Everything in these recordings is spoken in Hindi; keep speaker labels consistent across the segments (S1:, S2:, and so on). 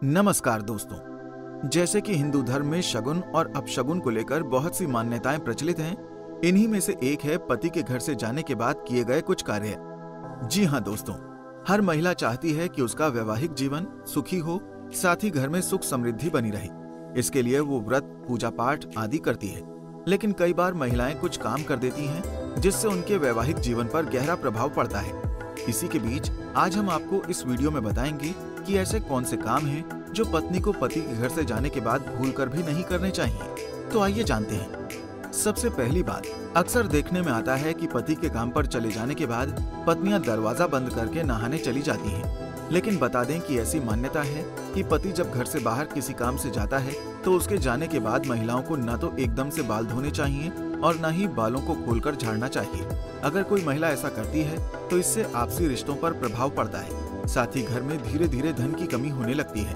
S1: नमस्कार दोस्तों। जैसे कि हिंदू धर्म में शगुन और अपशगुन को लेकर बहुत सी मान्यताएं प्रचलित हैं, इन्हीं में से एक है पति के घर से जाने के बाद किए गए कुछ कार्य। जी हाँ दोस्तों, हर महिला चाहती है कि उसका वैवाहिक जीवन सुखी हो, साथ ही घर में सुख समृद्धि बनी रहे। इसके लिए वो व्रत, पूजा पाठ आदि करती है। लेकिन कई बार महिलाएं कुछ काम कर देती हैं जिससे उनके वैवाहिक जीवन पर गहरा प्रभाव पड़ता है। इसी के बीच आज हम आपको इस वीडियो में बताएंगे कि ऐसे कौन से काम हैं जो पत्नी को पति के घर से जाने के बाद भूलकर भी नहीं करने चाहिए। तो आइए जानते हैं। सबसे पहली बात, अक्सर देखने में आता है कि पति के काम पर चले जाने के बाद पत्नियां दरवाजा बंद करके नहाने चली जाती हैं। लेकिन बता दें कि ऐसी मान्यता है कि पति जब घर से बाहर किसी काम से जाता है तो उसके जाने के बाद महिलाओं को न तो एकदम से बाल धोने चाहिए और न ही बालों को खोलकर झाड़ना चाहिए। अगर कोई महिला ऐसा करती है तो इससे आपसी रिश्तों पर प्रभाव पड़ता है, साथ ही घर में धीरे धीरे धन की कमी होने लगती है।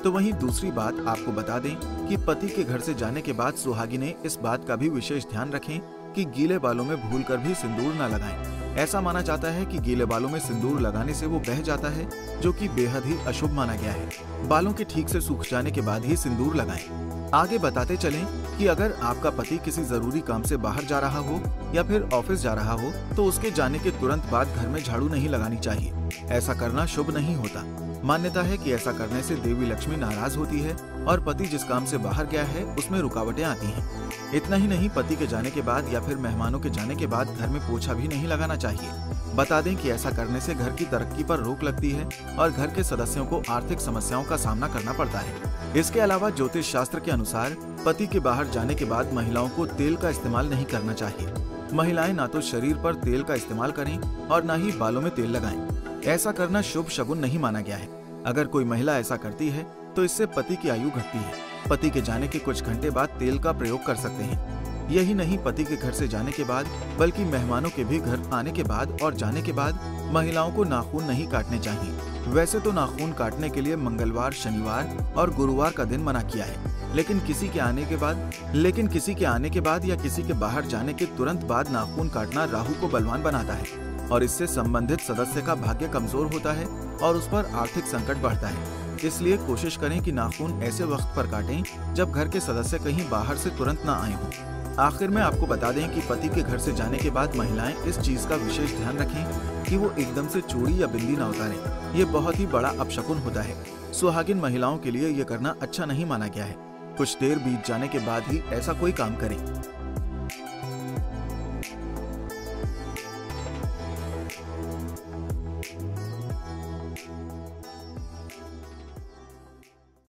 S1: तो वहीं दूसरी बात आपको बता दें कि पति के घर से जाने के बाद सुहागिनें इस बात का भी विशेष ध्यान रखें कि गीले बालों में भूलकर भी सिंदूर न लगाएं। ऐसा माना जाता है कि गीले बालों में सिंदूर लगाने से वो बह जाता है, जो कि बेहद ही अशुभ माना गया है। बालों के ठीक से सूख जाने के बाद ही सिंदूर लगाएं। आगे बताते चलें कि अगर आपका पति किसी जरूरी काम से बाहर जा रहा हो या फिर ऑफिस जा रहा हो तो उसके जाने के तुरंत बाद घर में झाड़ू नहीं लगानी चाहिए। ऐसा करना शुभ नहीं होता। मान्यता है कि ऐसा करने से देवी लक्ष्मी नाराज होती है और पति जिस काम से बाहर गया है उसमें रुकावटें आती हैं। इतना ही नहीं, पति के जाने के बाद या फिर मेहमानों के जाने के बाद घर में पोछा भी नहीं लगाना चाहिए। बता दें कि ऐसा करने से घर की तरक्की पर रोक लगती है और घर के सदस्यों को आर्थिक समस्याओं का सामना करना पड़ता है। इसके अलावा ज्योतिष शास्त्र के अनुसार पति के बाहर जाने के बाद महिलाओं को तेल का इस्तेमाल नहीं करना चाहिए। महिलाएं ना तो शरीर पर तेल का इस्तेमाल करें और न ही बालों में तेल लगाएं। ऐसा करना शुभ शगुन नहीं माना गया है। अगर कोई महिला ऐसा करती है तो इससे पति की आयु घटती है। पति के जाने के कुछ घंटे बाद तेल का प्रयोग कर सकते हैं। यही नहीं, पति के घर से जाने के बाद बल्कि मेहमानों के भी घर आने के बाद और जाने के बाद महिलाओं को नाखून नहीं काटने चाहिए। वैसे तो नाखून काटने के लिए मंगलवार, शनिवार और गुरुवार का दिन मना किया है, लेकिन किसी के आने के बाद या किसी के बाहर जाने के तुरंत बाद नाखून काटना राहु को बलवान बनाता है और इससे संबंधित सदस्य का भाग्य कमजोर होता है और उस पर आर्थिक संकट बढ़ता है। इसलिए कोशिश करें कि नाखून ऐसे वक्त पर काटें जब घर के सदस्य कहीं बाहर से तुरंत न आए हों। आखिर में आपको बता दें कि पति के घर से जाने के बाद महिलाएं इस चीज का विशेष ध्यान रखें कि वो एकदम से चूड़ी या बिंदी न उतारें। ये बहुत ही बड़ा अपशकुन होता है। सुहागिन महिलाओं के लिए ये करना अच्छा नहीं माना गया है। कुछ देर बीत जाने के बाद ही ऐसा कोई काम करें।